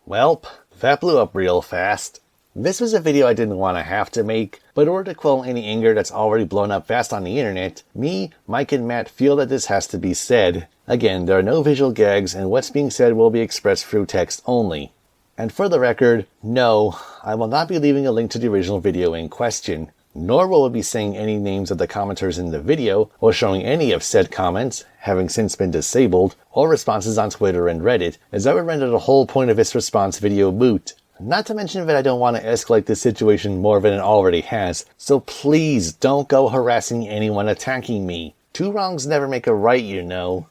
Welp, that blew up real fast. This was a video I didn't want to have to make, but in order to quell any anger that's already blown up fast on the internet, me, Mike, and Matt feel that this has to be said. Again, there are no visual gags, and what's being said will be expressed through text only. And for the record, no, I will not be leaving a link to the original video in question, nor will I be saying any names of the commenters in the video, or showing any of said comments, having since been disabled, or responses on Twitter and Reddit, as that would render the whole point of this response video moot. Not to mention that I don't want to escalate this situation more than it already has, so please don't go harassing anyone attacking me. Two wrongs never make a right, you know.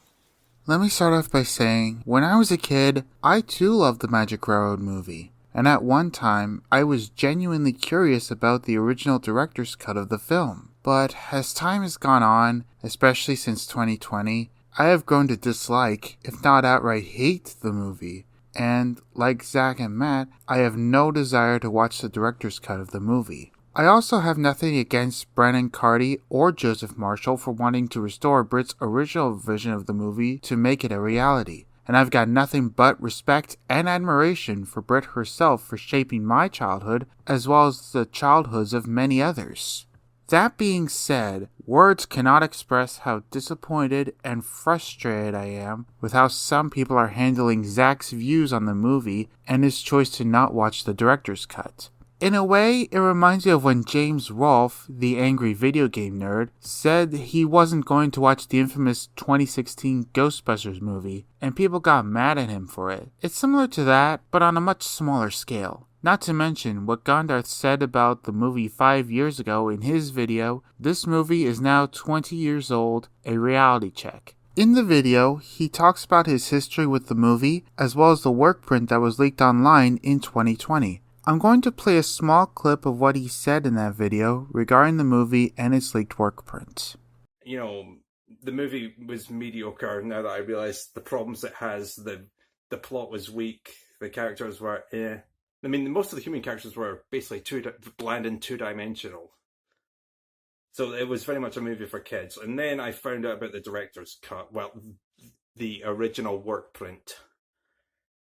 Let me start off by saying, when I was a kid, I too loved the Magic Railroad movie. And at one time, I was genuinely curious about the original director's cut of the film. But as time has gone on, especially since 2020, I have grown to dislike, if not outright hate, the movie. And, like Zach and Matt, I have no desire to watch the director's cut of the movie. I also have nothing against Brennan Carty or Joseph Marshall for wanting to restore Brit's original vision of the movie to make it a reality. And I've got nothing but respect and admiration for Brit herself for shaping my childhood, as well as the childhoods of many others. That being said, words cannot express how disappointed and frustrated I am with how some people are handling Zach's views on the movie and his choice to not watch the director's cut. In a way, it reminds me of when James Rolfe, the angry video game nerd, said he wasn't going to watch the infamous 2016 Ghostbusters movie, and people got mad at him for it. It's similar to that, but on a much smaller scale. Not to mention what Gondarth said about the movie 5 years ago in his video, "This movie is now 20 years old, a reality check." In the video, he talks about his history with the movie, as well as the work print that was leaked online in 2020. I'm going to play a small clip of what he said in that video regarding the movie and its leaked work print. You know, the movie was mediocre now that I realised the problems it has. The plot was weak, the characters were I mean, most of the human characters were basically bland and two-dimensional. So it was very much a movie for kids. And then I found out about the director's cut, well, the original work print,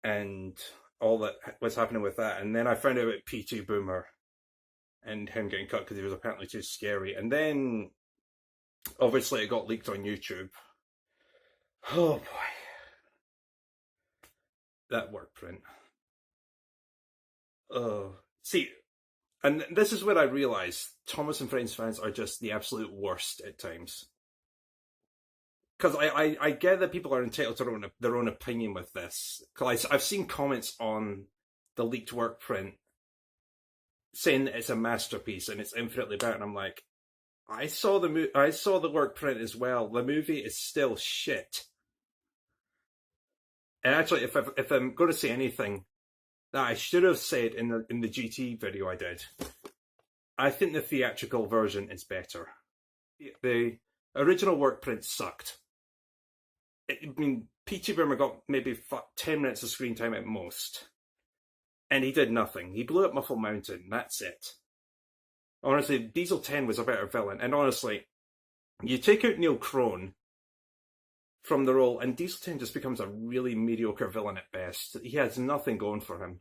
and all that was happening with that. And then I found out about P.T. Boomer and him getting cut because he was apparently too scary. And then, obviously, it got leaked on YouTube. Oh, boy. That work print. Oh, see, and this is where I realised Thomas and Friends fans are just the absolute worst at times. Because I get that people are entitled to their own opinion with this. Because I've seen comments on the leaked work print saying that it's a masterpiece and it's infinitely better, and I'm like, I saw the work print as well. The movie is still shit. And actually, if I'm going to say anything that I should have said in the GT video I did, I think the theatrical version is better. The original work print sucked. I mean, P.T. Boomer got maybe 10 minutes of screen time at most. And he did nothing. He blew up Muffle Mountain, that's it. Honestly, Diesel 10 was a better villain. And honestly, you take out Neil Crone from the role, and Diesel 10 just becomes a really mediocre villain at best. He has nothing going for him.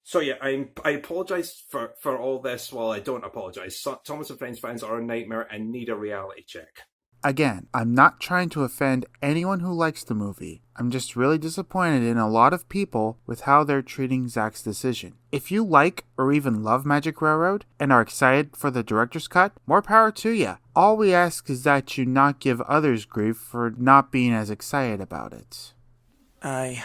So yeah, I apologise for all this while I don't apologise. Thomas and Friends fans are a nightmare and need a reality check. Again, I'm not trying to offend anyone who likes the movie. I'm just really disappointed in a lot of people with how they're treating Zach's decision. If you like or even love Magic Railroad and are excited for the director's cut, more power to you. All we ask is that you not give others grief for not being as excited about it. I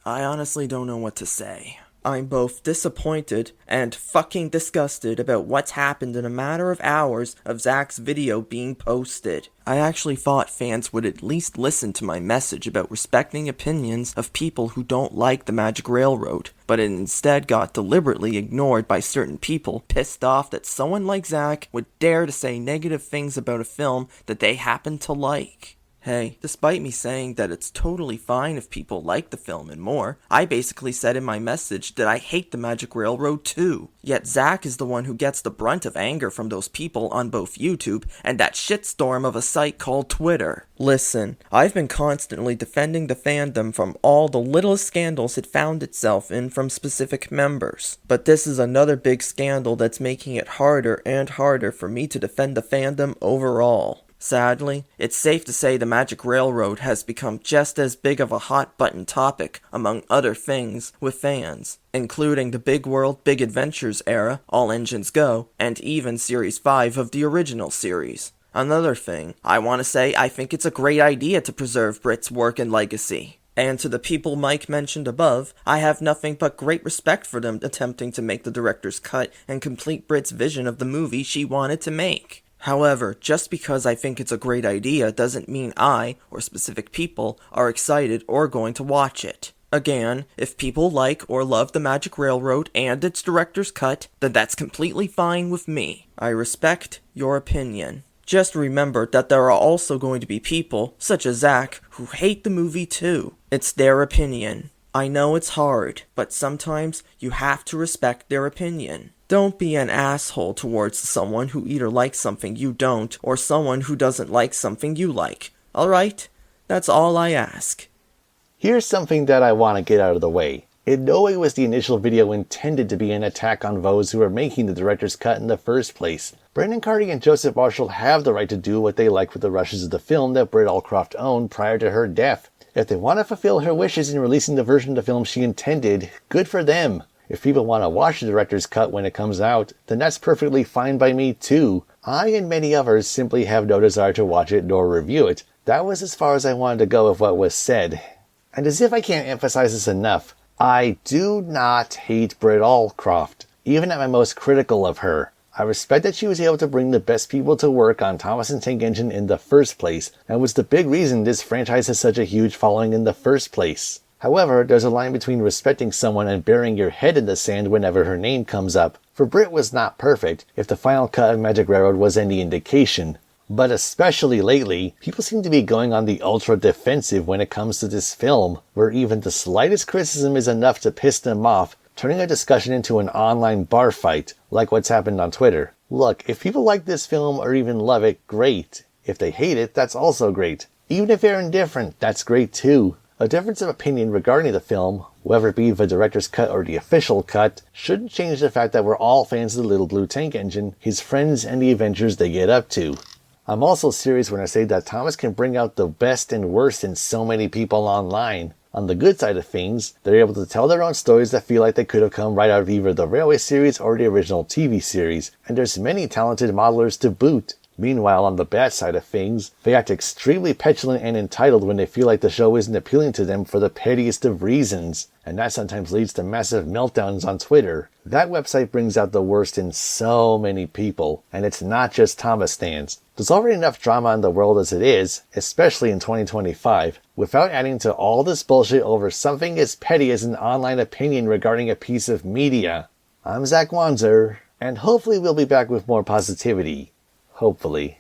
honestly don't know what to say. I'm both disappointed and fucking disgusted about what's happened in a matter of hours of Zach's video being posted. I actually thought fans would at least listen to my message about respecting opinions of people who don't like the Magic Railroad, but it instead got deliberately ignored by certain people pissed off that someone like Zach would dare to say negative things about a film that they happen to like. Hey, despite me saying that it's totally fine if people like the film and more, I basically said in my message that I hate the Magic Railroad too. Yet Zach is the one who gets the brunt of anger from those people on both YouTube and that shitstorm of a site called Twitter. Listen, I've been constantly defending the fandom from all the littlest scandals it found itself in from specific members. But this is another big scandal that's making it harder and harder for me to defend the fandom overall. Sadly, it's safe to say the Magic Railroad has become just as big of a hot-button topic, among other things, with fans, including the Big World, Big Adventures era, All Engines Go, and even Series 5 of the original series. Another thing, I want to say I think it's a great idea to preserve Brit's work and legacy. And to the people Mike mentioned above, I have nothing but great respect for them attempting to make the director's cut and complete Brit's vision of the movie she wanted to make. However, just because I think it's a great idea doesn't mean I, or specific people, are excited or going to watch it. Again, if people like or love the Magic Railroad and its director's cut, then that's completely fine with me. I respect your opinion. Just remember that there are also going to be people, such as Zach, who hate the movie too. It's their opinion. I know it's hard, but sometimes you have to respect their opinion. Don't be an asshole towards someone who either likes something you don't, or someone who doesn't like something you like. Alright? That's all I ask. Here's something that I want to get out of the way. In no way was the initial video intended to be an attack on those who were making the director's cut in the first place. Brendan Carty and Joseph Marshall have the right to do what they like with the rushes of the film that Britt Allcroft owned prior to her death. If they want to fulfill her wishes in releasing the version of the film she intended, good for them. If people want to watch the director's cut when it comes out, then that's perfectly fine by me too. I and many others simply have no desire to watch it nor review it. That was as far as I wanted to go with what was said. And as if I can't emphasize this enough, I do not hate Britt Allcroft, even at my most critical of her. I respect that she was able to bring the best people to work on Thomas & Tank Engine in the first place, and was the big reason this franchise has such a huge following in the first place. However, there's a line between respecting someone and burying your head in the sand whenever her name comes up. For Britt was not perfect, if the final cut of Magic Railroad was any indication. But especially lately, people seem to be going on the ultra defensive when it comes to this film, where even the slightest criticism is enough to piss them off, turning a discussion into an online bar fight, like what's happened on Twitter. Look, if people like this film or even love it, great. If they hate it, that's also great. Even if they're indifferent, that's great too. A difference of opinion regarding the film, whether it be the director's cut or the official cut, shouldn't change the fact that we're all fans of the Little Blue Tank Engine, his friends, and the adventures they get up to. I'm also serious when I say that Thomas can bring out the best and worst in so many people online. On the good side of things, they're able to tell their own stories that feel like they could have come right out of either the Railway series or the original TV series, and there's many talented modelers to boot. Meanwhile, on the bad side of things, they act extremely petulant and entitled when they feel like the show isn't appealing to them for the pettiest of reasons, and that sometimes leads to massive meltdowns on Twitter. That website brings out the worst in so many people, and it's not just Thomas stans. There's already enough drama in the world as it is, especially in 2025, without adding to all this bullshit over something as petty as an online opinion regarding a piece of media. I'm Zach Wanzer, and hopefully we'll be back with more positivity. Hopefully.